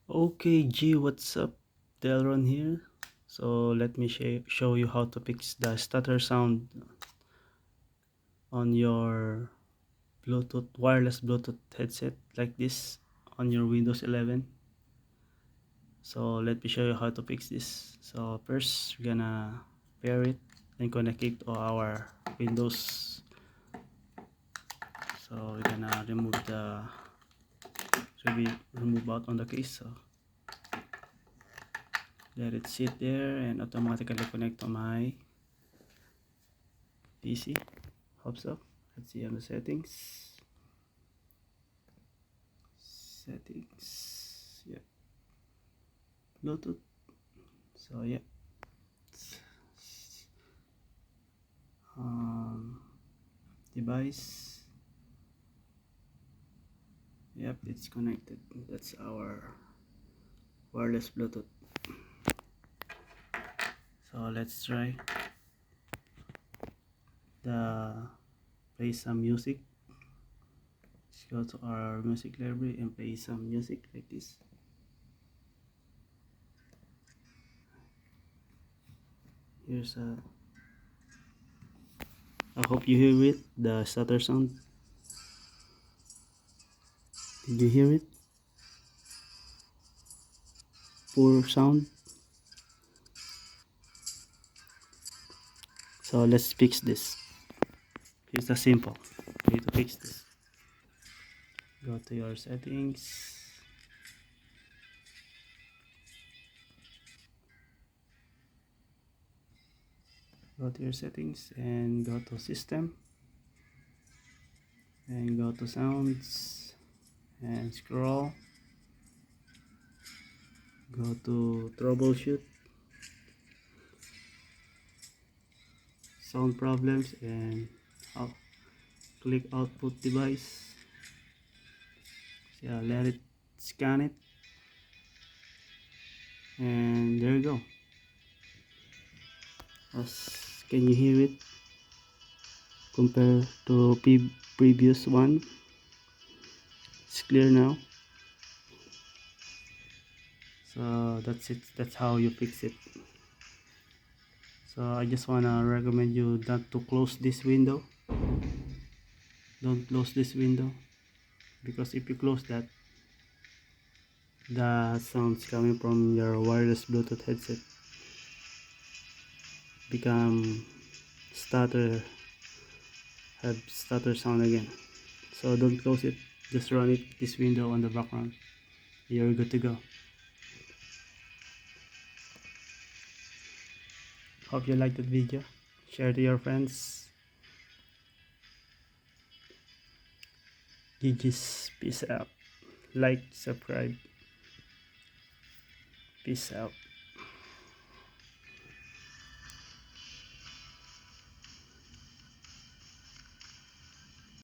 Okay, G, what's up? Delron here. So let me show you how to fix the stutter sound on your wireless Bluetooth headset like this on your Windows 11. So let me show you how to fix this. So first, we're gonna pair it and connect it to our Windows. So we're gonna remove out on the case. So let it sit there and automatically connect to my PC. Hope so. Let's see on the settings. Yeah, Bluetooth. So yeah, um, device. Yep, it's connected. That's our wireless Bluetooth. So let's try the play some music. Let's go to our music library and play some music like this. Here's a. I hope you hear it. The stutter sound. Did you hear it? Poor sound. So let's fix this. Here's a simple way to fix this. Go to your settings. Go to your settings and go to system and go to sounds and scroll. Go to troubleshoot, sound problems, and out, click output device. Yeah, let it scan it, and there you go. Can you hear it compared to previous one? It's clear now. So that's it. That's how you fix it. So I just wanna recommend you not to close this window. Don't close this window, because if you close that, the sounds coming from your wireless Bluetooth headset become stutter have stutter sound again. So don't close it, just run it this window on the background. You're good to go. Hope you liked that video. Share to your friends. GG's, peace out. Like, subscribe. Peace out.